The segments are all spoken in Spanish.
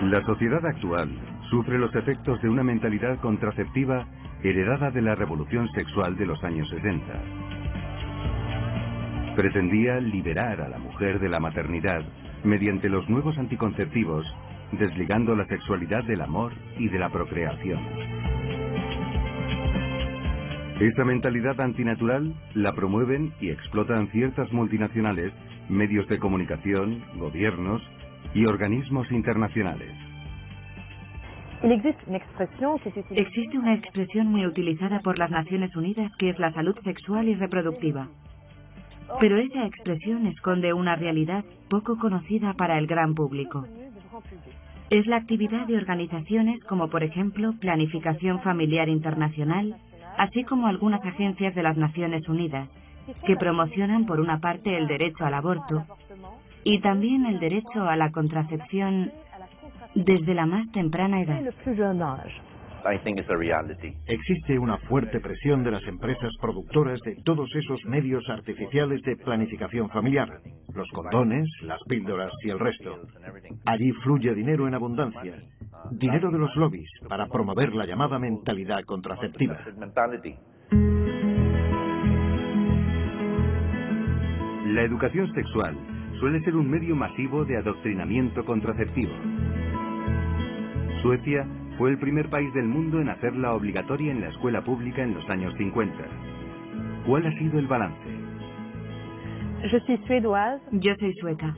La sociedad actual sufre los efectos de una mentalidad contraceptiva heredada de la revolución sexual de los años 60. Pretendía liberar a la mujer de la maternidad mediante los nuevos anticonceptivos, desligando la sexualidad del amor y de la procreación. Esta mentalidad antinatural la promueven y explotan ciertas multinacionales, medios de comunicación, gobiernos y organismos internacionales. Existe una expresión muy utilizada por las Naciones Unidas que es la salud sexual y reproductiva. Pero esa expresión esconde una realidad poco conocida para el gran público. Es la actividad de organizaciones como, por ejemplo, Planificación Familiar Internacional, así como algunas agencias de las Naciones Unidas, que promocionan por una parte el derecho al aborto y también el derecho a la contracepción desde la más temprana edad. Existe una fuerte presión de las empresas productoras de todos esos medios artificiales de planificación familiar, los condones, las píldoras y el resto. Allí fluye dinero en abundancia, dinero de los lobbies para promover la llamada mentalidad contraceptiva. La educación sexual suele ser un medio masivo de adoctrinamiento contraceptivo. Suecia fue el primer país del mundo en hacerla obligatoria en la escuela pública en los años 50. ¿Cuál ha sido el balance? Yo soy sueca.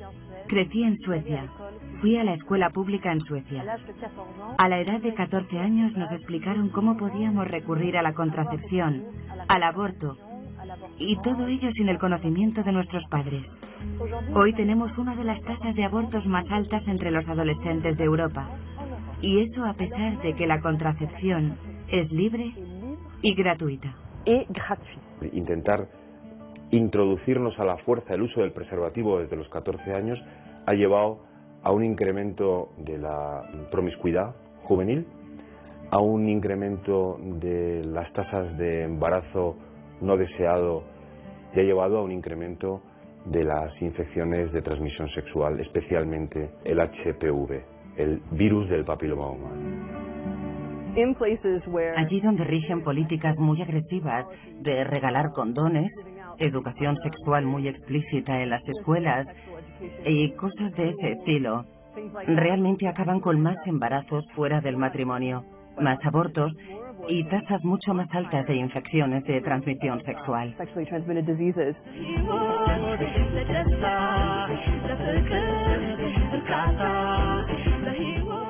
Crecí en Suecia. Fui a la escuela pública en Suecia. A la edad de 14 años nos explicaron cómo podíamos recurrir a la contracepción, al aborto, y todo ello sin el conocimiento de nuestros padres. Hoy tenemos una de las tasas de abortos más altas entre los adolescentes de Europa. Y eso a pesar de que la contracepción es libre y gratuita. Intentar introducirnos a la fuerza el uso del preservativo desde los 14 años ha llevado a un incremento de la promiscuidad juvenil, a un incremento de las tasas de embarazo no deseado y ha llevado a un incremento de las infecciones de transmisión sexual, especialmente el HPV, el virus del papiloma humano. Allí donde rigen políticas muy agresivas de regalar condones, educación sexual muy explícita en las escuelas y cosas de ese estilo, realmente acaban con más embarazos fuera del matrimonio, más abortos y tasas mucho más altas de infecciones de transmisión sexual.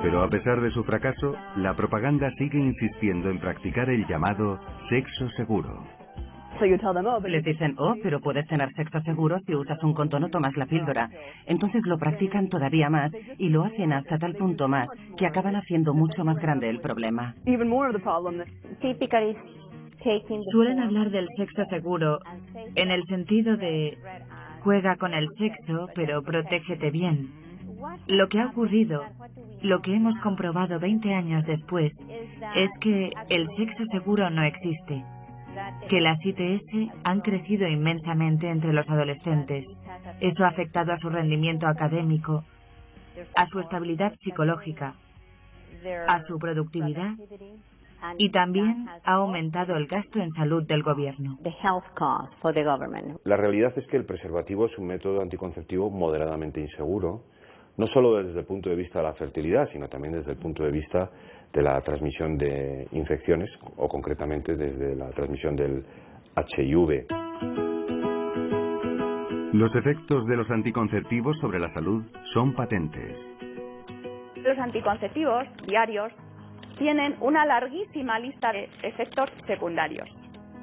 Pero a pesar de su fracaso, la propaganda sigue insistiendo en practicar el llamado sexo seguro. Les dicen, oh, pero puedes tener sexo seguro si usas un condón o tomas la píldora. Entonces lo practican todavía más y lo hacen hasta tal punto más que acaban haciendo mucho más grande el problema. Suelen hablar del sexo seguro en el sentido de juega con el sexo, pero protégete bien. Lo que ha ocurrido, lo que hemos comprobado 20 años después, es que el sexo seguro no existe, que las ITS han crecido inmensamente entre los adolescentes. Eso ha afectado a su rendimiento académico, a su estabilidad psicológica, a su productividad y también ha aumentado el gasto en salud del gobierno. La realidad es que el preservativo es un método anticonceptivo moderadamente inseguro, no solo desde el punto de vista de la fertilidad, sino también desde el punto de vista de la transmisión de infecciones, o concretamente desde la transmisión del HIV. Los efectos de los anticonceptivos sobre la salud son patentes. Los anticonceptivos diarios tienen una larguísima lista de efectos secundarios.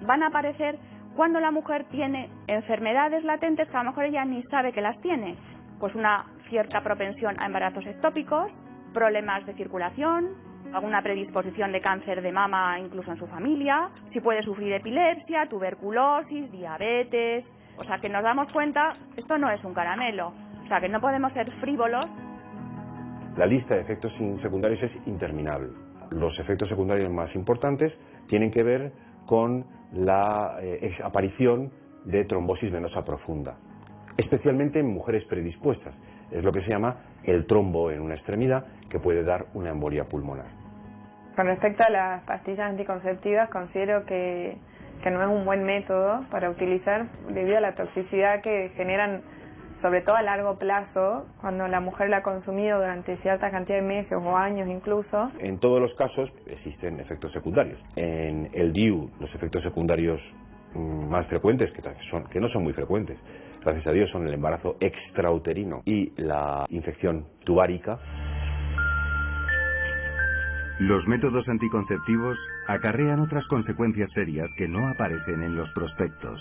Van a aparecer cuando la mujer tiene enfermedades latentes que a lo mejor ella ni sabe que las tiene. Pues una cierta propensión a embarazos ectópicos, problemas de circulación, alguna predisposición de cáncer de mama incluso en su familia, si puede sufrir epilepsia, tuberculosis, diabetes. O sea que nos damos cuenta, esto no es un caramelo, o sea que no podemos ser frívolos. La lista de efectos secundarios es interminable. Los efectos secundarios más importantes tienen que ver con la aparición de trombosis venosa profunda, especialmente en mujeres predispuestas. Es lo que se llama el trombo en una extremidad, que puede dar una embolia pulmonar. Con respecto a las pastillas anticonceptivas, considero que no es un buen método para utilizar debido a la toxicidad que generan, sobre todo a largo plazo, cuando la mujer la ha consumido durante cierta cantidad de meses o años incluso. En todos los casos existen efectos secundarios. En el DIU, los efectos secundarios más frecuentes, que no son muy frecuentes, gracias a Dios, son el embarazo extrauterino y la infección tubárica. Los métodos anticonceptivos acarrean otras consecuencias serias que no aparecen en los prospectos.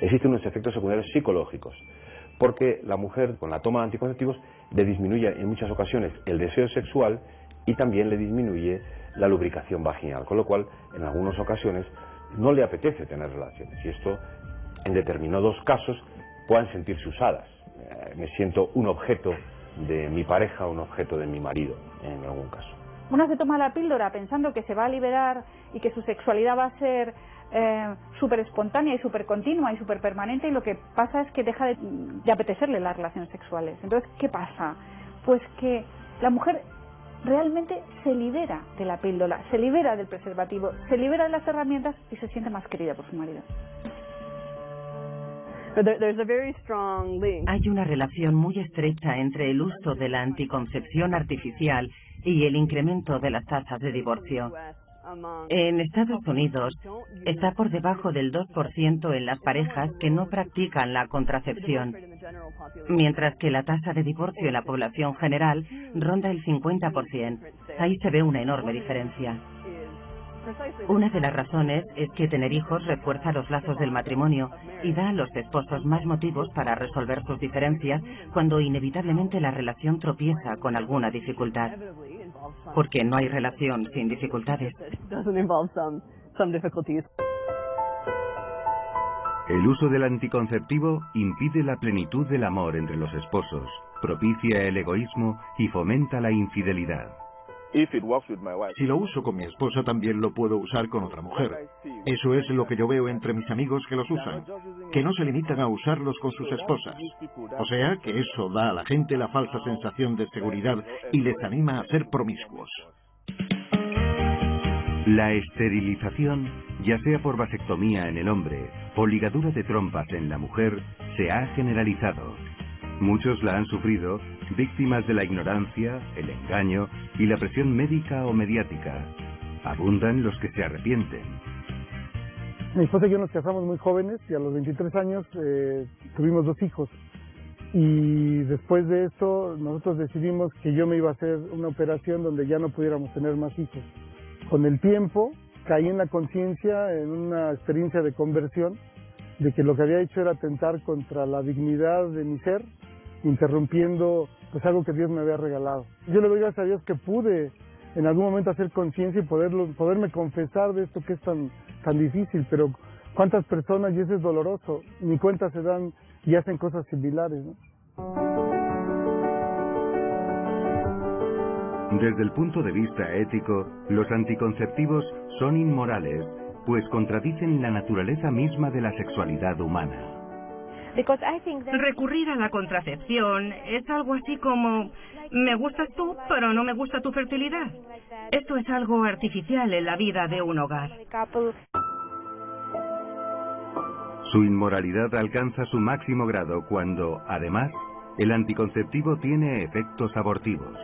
Existen unos efectos secundarios psicológicos, porque la mujer con la toma de anticonceptivos le disminuye en muchas ocasiones el deseo sexual y también le disminuye la lubricación vaginal, con lo cual en algunas ocasiones no le apetece tener relaciones, y esto en determinados casos puedan sentirse usadas. Me siento un objeto de mi pareja, un objeto de mi marido, en algún caso. Una se toma la píldora pensando que se va a liberar y que su sexualidad va a ser súper espontánea y súper continua y súper permanente, y lo que pasa es que deja de apetecerle las relaciones sexuales. Entonces, ¿qué pasa? Pues que la mujer realmente se libera de la píldora, se libera del preservativo, se libera de las herramientas y se siente más querida por su marido. Hay una relación muy estrecha entre el uso de la anticoncepción artificial y el incremento de las tasas de divorcio. En Estados Unidos está por debajo del 2% en las parejas que no practican la contracepción, mientras que la tasa de divorcio en la población general ronda el 50%. Ahí se ve una enorme diferencia. Una de las razones es que tener hijos refuerza los lazos del matrimonio y da a los esposos más motivos para resolver sus diferencias cuando inevitablemente la relación tropieza con alguna dificultad. Porque no hay relación sin dificultades. El uso del anticonceptivo impide la plenitud del amor entre los esposos, propicia el egoísmo y fomenta la infidelidad. Si lo uso con mi esposa, también lo puedo usar con otra mujer. Eso es lo que yo veo entre mis amigos que los usan, que no se limitan a usarlos con sus esposas. O sea, que eso da a la gente la falsa sensación de seguridad y les anima a ser promiscuos. La esterilización, ya sea por vasectomía en el hombre o ligadura de trompas en la mujer, se ha generalizado. Muchos la han sufrido, víctimas de la ignorancia, el engaño y la presión médica o mediática. Abundan los que se arrepienten. Mi esposa y yo nos casamos muy jóvenes y a los 23 años tuvimos 2 hijos. Y después de esto nosotros decidimos que yo me iba a hacer una operación donde ya no pudiéramos tener más hijos. Con el tiempo caí en la conciencia, en una experiencia de conversión, de que lo que había hecho era atentar contra la dignidad de mi ser, interrumpiendo pues algo que Dios me había regalado. Yo le doy gracias a Dios que pude en algún momento hacer conciencia y poderme confesar de esto que es tan difícil, pero cuántas personas, y eso es doloroso, ni cuenta se dan y hacen cosas similares, ¿no? Desde el punto de vista ético, los anticonceptivos son inmorales, pues contradicen la naturaleza misma de la sexualidad humana. Recurrir a la contracepción es algo así como: me gustas tú, pero no me gusta tu fertilidad. Esto es algo artificial en la vida de un hogar. Su inmoralidad alcanza su máximo grado cuando, además, el anticonceptivo tiene efectos abortivos.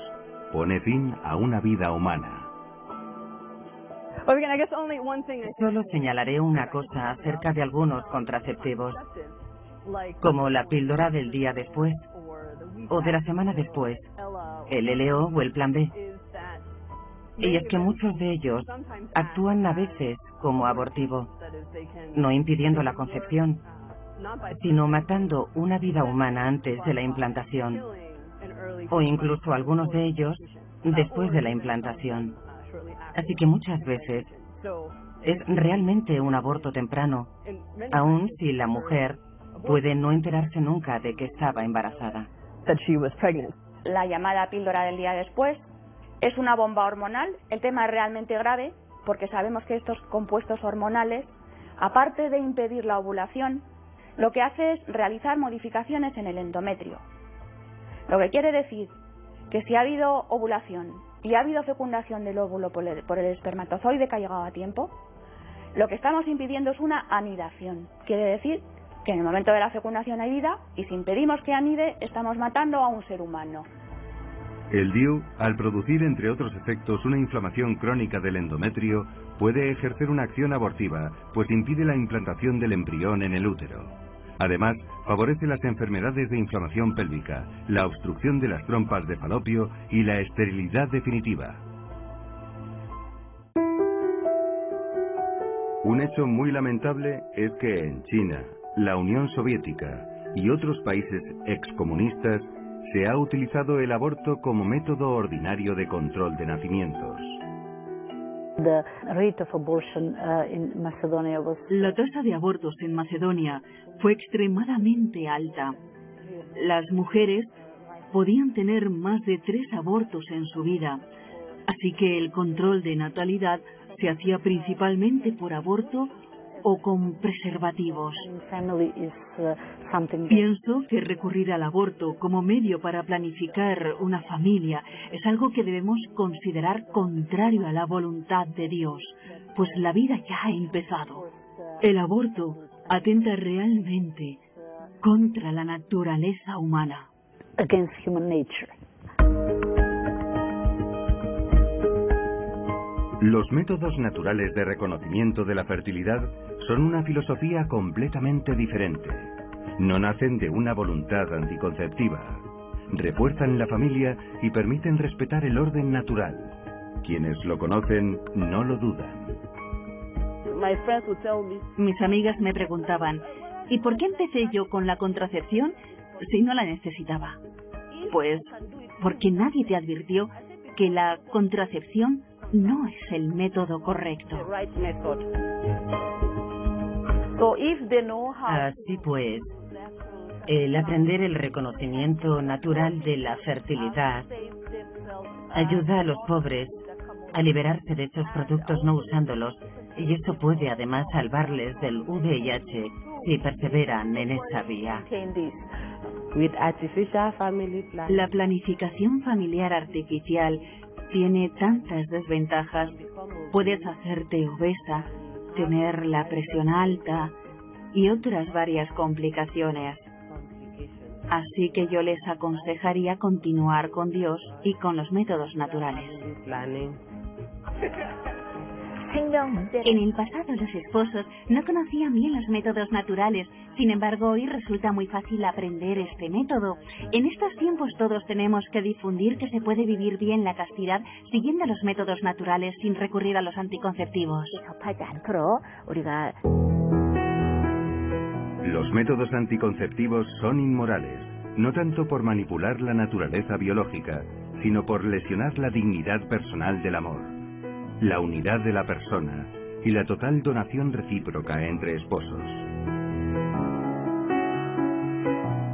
Pone fin a una vida humana. Solo señalaré una cosa acerca de algunos contraceptivos, como la píldora del día después o de la semana después, el LO o el plan B. Y es que muchos de ellos actúan a veces como abortivo, no impidiendo la concepción, sino matando una vida humana antes de la implantación, o incluso algunos de ellos después de la implantación. Así que muchas veces es realmente un aborto temprano, aun si la mujer puede no enterarse nunca de que estaba embarazada. La llamada píldora del día después es una bomba hormonal. El tema es realmente grave porque sabemos que estos compuestos hormonales, aparte de impedir la ovulación, lo que hace es realizar modificaciones en el endometrio. Lo que quiere decir que si ha habido ovulación y ha habido fecundación del óvulo por el espermatozoide que ha llegado a tiempo, lo que estamos impidiendo es una anidación. Quiere decir que en el momento de la fecundación hay vida y si impedimos que anide, estamos matando a un ser humano. El DIU, al producir entre otros efectos una inflamación crónica del endometrio, puede ejercer una acción abortiva, pues impide la implantación del embrión en el útero. Además, favorece las enfermedades de inflamación pélvica, la obstrucción de las trompas de falopio y la esterilidad definitiva. Un hecho muy lamentable es que en China, la Unión Soviética y otros países excomunistas se ha utilizado el aborto como método ordinario de control de nacimientos. La tasa de abortos en Macedonia fue extremadamente alta. Las mujeres podían tener más de 3 abortos en su vida, así que el control de natalidad se hacía principalmente por aborto o con preservativos. Pienso que recurrir al aborto como medio para planificar una familia es algo que debemos considerar contrario a la voluntad de Dios, pues la vida ya ha empezado. El aborto atenta realmente contra la naturaleza humana. Los métodos naturales de reconocimiento de la fertilidad son una filosofía completamente diferente. No nacen de una voluntad anticonceptiva. Refuerzan la familia y permiten respetar el orden natural. Quienes lo conocen no lo dudan. Mis amigas me preguntaban, ¿y por qué empecé yo con la contracepción si no la necesitaba? Pues porque nadie te advirtió que la contracepción no es el método correcto. Así pues, el aprender el reconocimiento natural de la fertilidad ayuda a los pobres a liberarse de estos productos no usándolos, y esto puede además salvarles del VIH si perseveran en esa vía. La planificación familiar artificial tiene tantas desventajas. Puedes hacerte obesa, tener la presión alta y otras varias complicaciones. Así que yo les aconsejaría continuar con Dios y con los métodos naturales. En el pasado los esposos no conocían bien los métodos naturales, sin embargo hoy resulta muy fácil aprender este método. En estos tiempos todos tenemos que difundir que se puede vivir bien la castidad siguiendo los métodos naturales sin recurrir a los anticonceptivos. Los métodos anticonceptivos son inmorales, no tanto por manipular la naturaleza biológica, sino por lesionar la dignidad personal del amor, la unidad de la persona y la total donación recíproca entre esposos.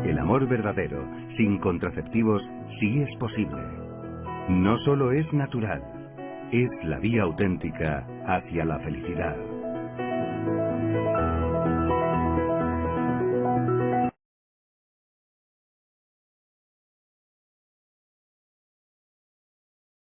El amor verdadero, sin contraceptivos, sí es posible. No solo es natural, es la vía auténtica hacia la felicidad.